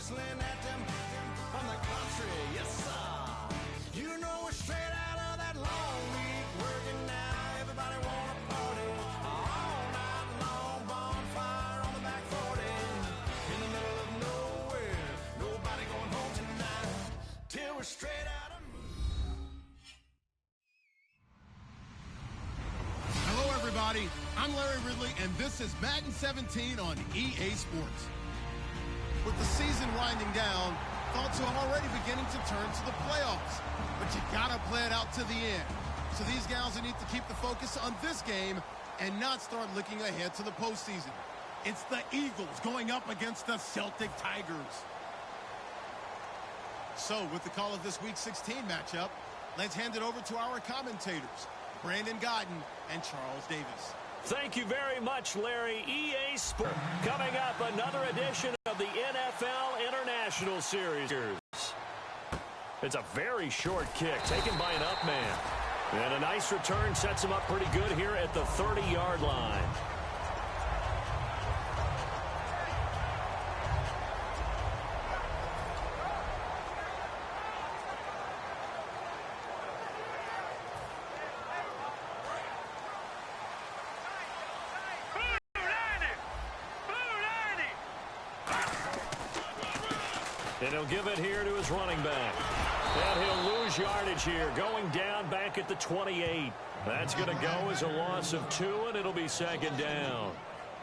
whistling at them from the country, yes sir. You know we're straight out of that long week working now. Everybody wanna party all night long. Bonfire on the back 40 in the middle of nowhere. Nobody going home tonight till we're straight out of. Hello everybody, I'm Larry Ridley and this is Madden 17 on EA Sports. With the season winding down, thoughts are already beginning to turn to the playoffs. But you gotta play it out to the end. So these guys will need to keep the focus on this game and not start looking ahead to the postseason. It's the Eagles going up against the Celtic Tigers. So with the call of this Week 16 matchup, let's hand it over to our commentators, Brandon Godden and Charles Davis. Thank you very much, Larry. EA Sports. Coming up, another edition of the NFL International Series. It's a very short kick taken by an up man. And a nice return sets him up pretty good here at the 30-yard line. And he'll give it here to his running back. And he'll lose yardage here, going down back at the 28. That's going to go as a loss of 2, and it'll be second down.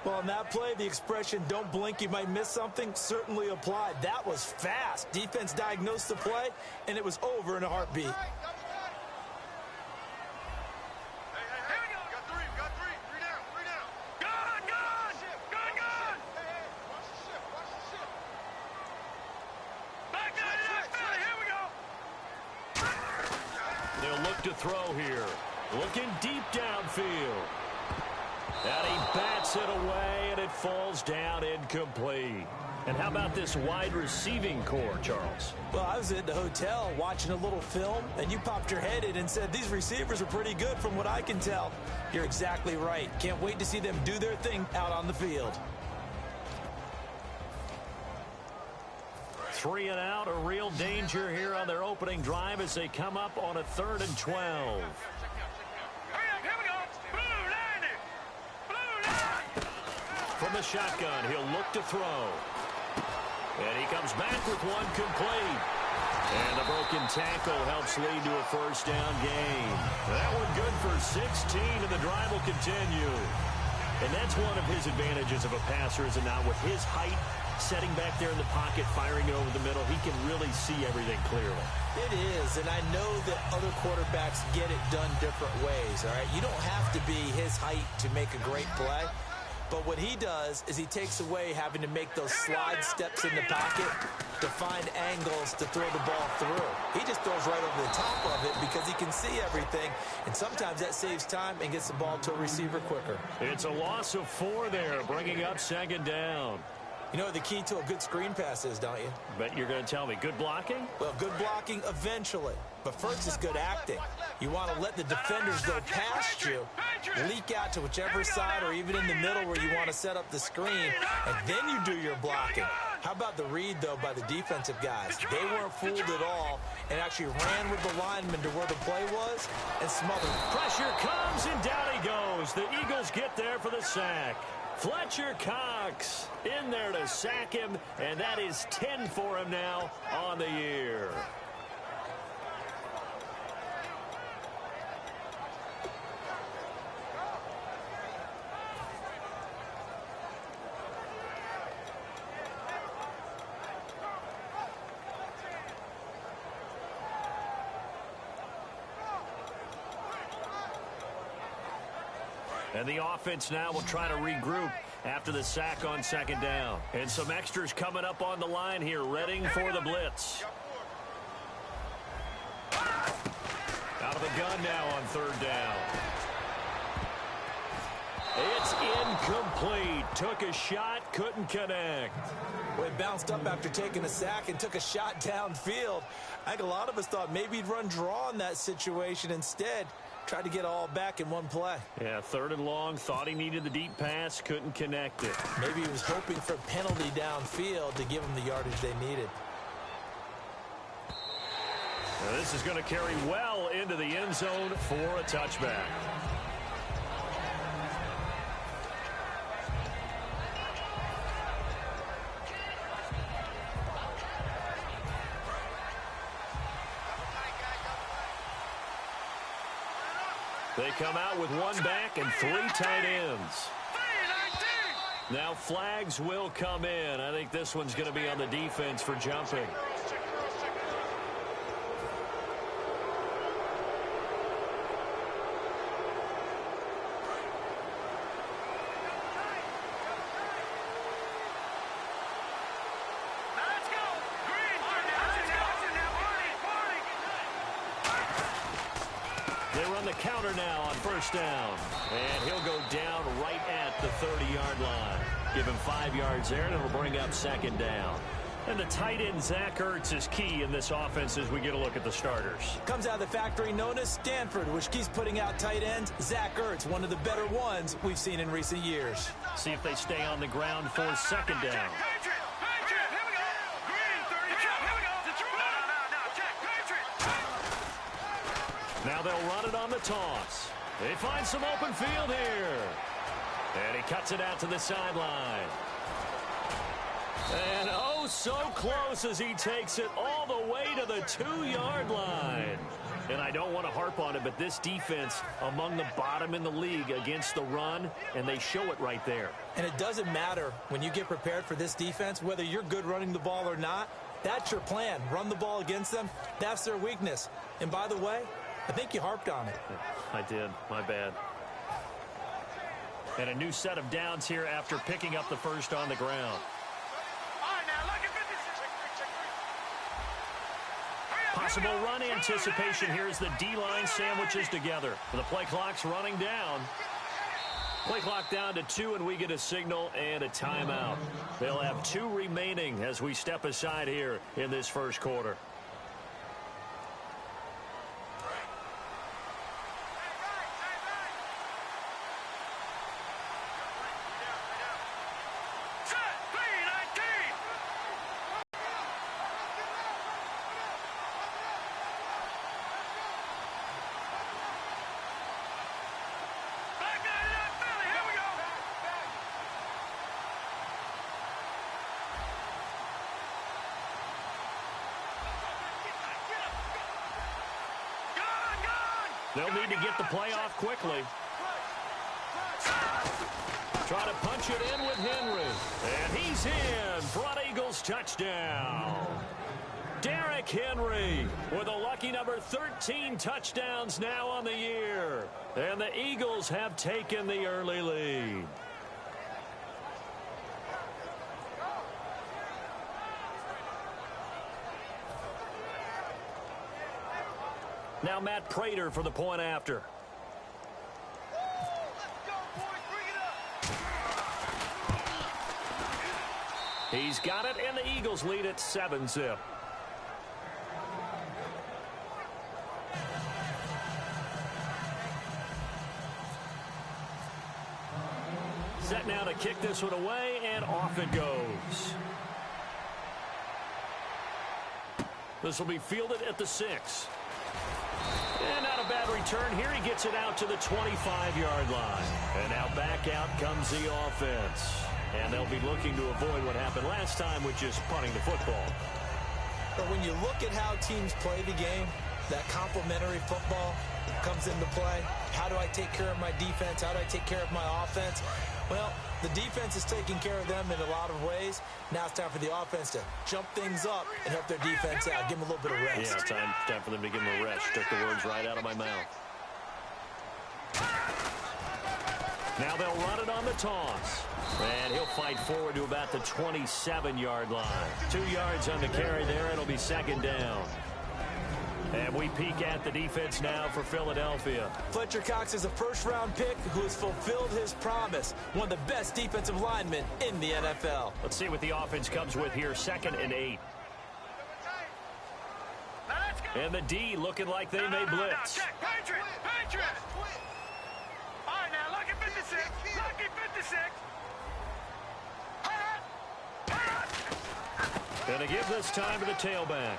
Well, on that play, the expression, don't blink, you might miss something, certainly applied. That was fast. Defense diagnosed the play, and it was over in a heartbeat. To throw here. Looking deep downfield. And he bats it away, and it falls down incomplete. And how about this wide receiving core, Charles? Well, I was at the hotel watching a little film, and you popped your head in and said, these receivers are pretty good from what I can tell. You're exactly right. Can't wait to see them do their thing out on the field. 3 and out, a real danger here on their opening drive as they come up on a 3rd and 12. From the shotgun, he'll look to throw. And he comes back with one complete. And a broken tackle helps lead to a first down gain. That one good for 16, and the drive will continue. And that's one of his advantages of a passer, is it not? With his height, setting back there in the pocket, firing it over the middle, he can really see everything clearly. It is, and I know that other quarterbacks get it done different ways, all right? You don't have to be his height to make a great play, but what he does is he takes away having to make those slide steps in the pocket to find angles to throw the ball through. He just throws right over the top of it because he can see everything, and sometimes that saves time and gets the ball to a receiver quicker. It's a loss of 4 there, bringing up second down. You know what the key to a good screen pass is, don't you? But you're going to tell me, good blocking? Well, good blocking eventually. But first is good acting. You want to let the defenders go past you, leak out to whichever side or even in the middle where you want to set up the screen, and then you do your blocking. How about the read, though, by the defensive guys? They weren't fooled at all and actually ran with the lineman to where the play was and smothered. Pressure comes, and down he goes. The Eagles get there for the sack. Fletcher Cox in there to sack him, and that is 10 for him now on the year. And the offense now will try to regroup after the sack on second down. And some extras coming up on the line here, readying for the blitz. Out of the gun now on third down. It's incomplete. Took a shot, couldn't connect. Well, he bounced up after taking a sack and took a shot downfield. I think a lot of us thought maybe he'd run draw in that situation. Instead, Tried to get it all back in one play. Yeah, 3rd and long. Thought he needed the deep pass. Couldn't connect it. Maybe he was hoping for a penalty downfield to give him the yardage they needed. Now this is going to carry well into the end zone for a touchback. They come out with 1 back and 3 tight ends. Now flags will come in. I think this one's going to be on the defense for jumping. They run the counter now on 1st down. And he'll go down right at the 30-yard line. Give him 5 yards there, and it'll bring up 2nd down. And the tight end, Zach Ertz, is key in this offense as we get a look at the starters. Comes out of the factory known as Stanford, which keeps putting out tight ends. Zach Ertz, one of the better ones we've seen in recent years. See if they stay on the ground for 2nd down. Now they'll run it on the toss. They find some open field here. And he cuts it out to the sideline. And oh, so close as he takes it all the way to the 2-yard line. And I don't want to harp on it, but this defense among the bottom in the league against the run, and they show it right there. And it doesn't matter when you get prepared for this defense, whether you're good running the ball or not. That's your plan. Run the ball against them. That's their weakness. And by the way, I think you harped on it. I did. My bad. And a new set of downs here after picking up the first on the ground. Possible run anticipation here as the D-line sandwiches together. The play clock's running down. Play clock down to 2, and we get a signal and a timeout. They'll have 2 remaining as we step aside here in this first quarter. They'll need to get the play off quickly. Try to punch it in with Henry. And he's in. Front Eagles touchdown. Derrick Henry with a lucky number 13 touchdowns now on the year. And the Eagles have taken the early lead. Now Matt Prater for the point after. He's got it, and the Eagles lead at 7-zip. Set now to kick this one away, and off it goes. This will be fielded at the 6. And not a bad return here. He gets it out to the 25-yard line. And now back out comes the offense. And they'll be looking to avoid what happened last time, which is punting the football. But when you look at how teams play the game, that complementary football comes into play. How do I take care of my defense? How do I take care of my offense? Well, the defense is taking care of them in a lot of ways. Now it's time for the offense to jump things up and help their defense out. Give them a little bit of rest. Yeah, time for them to give them a rest. Took the words right out of my mouth. Now they'll run it on the toss. And he'll fight forward to about the 27-yard line. 2 yards on the carry there. It'll be 2nd down. And we peek at the defense now for Philadelphia. Fletcher Cox is a first-round pick who has fulfilled his promise. One of the best defensive linemen in the NFL. Let's see what the offense comes with here. 2nd and 8. Now let's go! And the D looking like they may blitz. Check. Patriot. All right, now, lucky 56. Lucky 56. Gonna give this time to the tailback.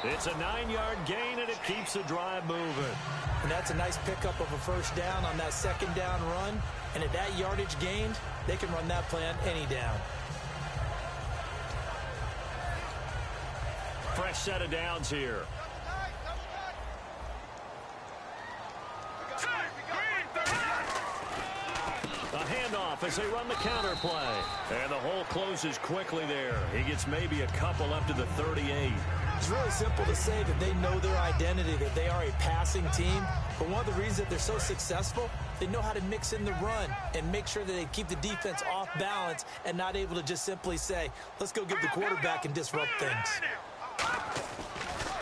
It's a 9-yard gain, and it keeps the drive moving. And that's a nice pickup of a first down on that second down run. And at that yardage gained, they can run that play on any down. Fresh set of downs here. A handoff as they run the counter play. And the hole closes quickly there. He gets maybe a couple up to the 38. It's really simple to say that they know their identity, that they are a passing team. But one of the reasons that they're so successful, they know how to mix in the run and make sure that they keep the defense off balance and not able to just simply say, let's go get the quarterback and disrupt things.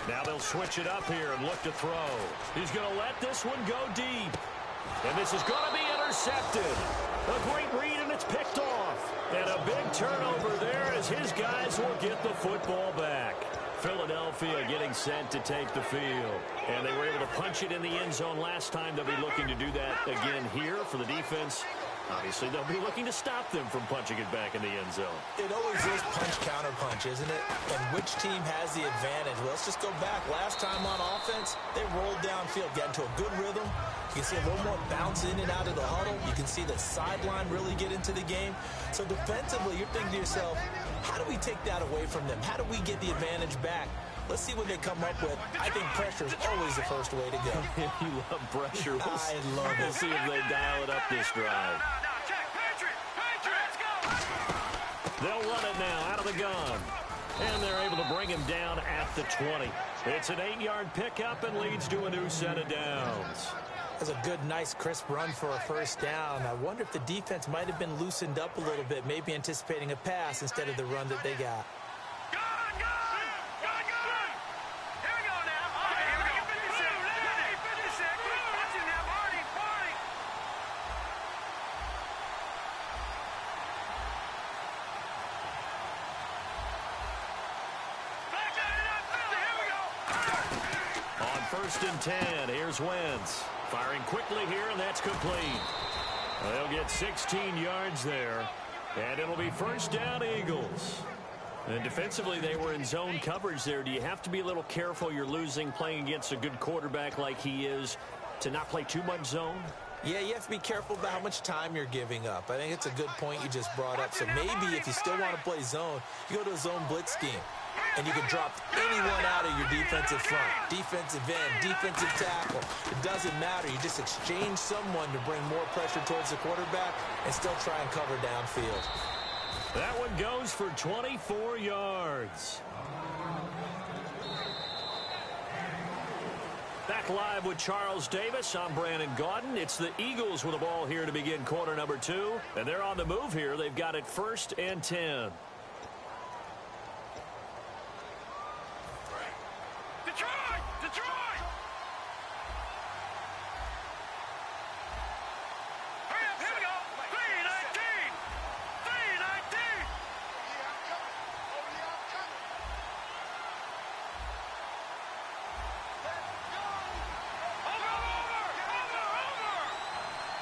Now they'll switch it up here and look to throw. He's going to let this one go deep. And this is going to be intercepted. A great read, and it's picked off. And a big turnover there as his guys will get the football back. Philadelphia getting set to take the field. And they were able to punch it in the end zone last time. They'll be looking to do that again here for the defense. Obviously, they'll be looking to stop them from punching it back in the end zone. It always is punch-counter-punch, isn't it? And which team has the advantage? Well, let's just go back. Last time on offense, they rolled downfield, got into a good rhythm. You can see a little more bounce in and out of the huddle. You can see the sideline really get into the game. So defensively, you're thinking to yourself, how do we take that away from them? How do we get the advantage back? Let's see what they come up with. I think pressure is always the first way to go. You love pressure. I love it. We'll see if they dial it up this drive. They'll run it now out of the gun. And they're able to bring him down at the 20. It's an 8-yard pickup and leads to a new set of downs. That's a good, nice, crisp run for a first down. I wonder if the defense might have been loosened up a little bit, maybe anticipating a pass instead of the run that they got. First and 10. Here's Wentz. Firing quickly here, and that's complete. They'll get 16 yards there, and it'll be first down Eagles. And defensively, they were in zone coverage there. Do you have to be a little careful? You're losing playing against a good quarterback like he is to not play too much zone? Yeah, you have to be careful about how much time you're giving up. I think it's a good point you just brought up. So maybe if you still want to play zone, you go to a zone blitz scheme. And you can drop anyone out of your defensive front. Defensive end, defensive tackle. It doesn't matter. You just exchange someone to bring more pressure towards the quarterback and still try and cover downfield. That one goes for 24 yards. Back live with Charles Davis. I'm Brandon Gaudin. It's the Eagles with the ball here to begin quarter number 2. And they're on the move here. They've got it 1st and 10.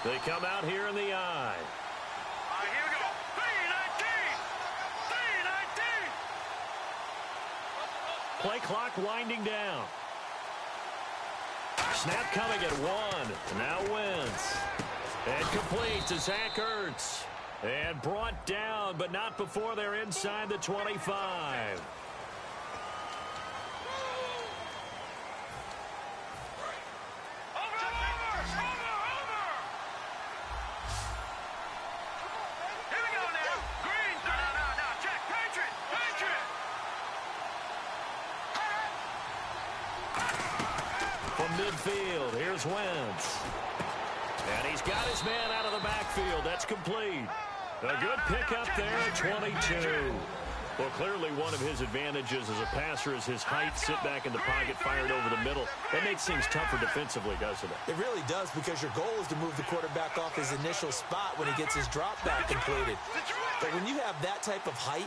They come out here in the eye. Here we go. 3-19. Play clock winding down. Snap coming at 1. Now Wentz. And complete to Zach Ertz. And brought down, but not before they're inside the 25. Midfield, here's Wentz. And he's got his man out of the backfield. That's complete. A good pickup there at 22. Well, clearly one of his advantages as a passer is his height. Sit back in the pocket, fired over the middle. That makes things tougher defensively, doesn't it? It really does, because your goal is to move the quarterback off his initial spot when he gets his drop back completed. But when you have that type of height,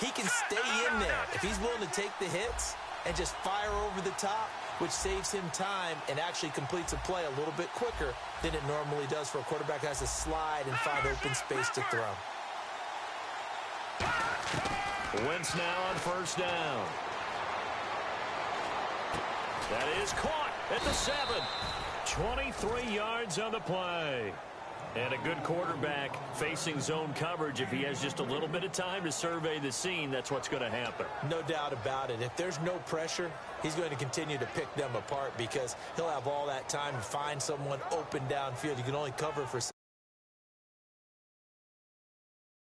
he can stay in there. If he's willing to take the hits, and just fire over the top, which saves him time and actually completes a play a little bit quicker than it normally does for a quarterback who has to slide and find open space to throw. Wentz now on first down. That is caught at the 7. 23 yards on the play. And a good quarterback facing zone coverage. If he has just a little bit of time to survey the scene, that's what's going to happen. No doubt about it. If there's no pressure, he's going to continue to pick them apart because he'll have all that time to find someone open downfield. You can only cover for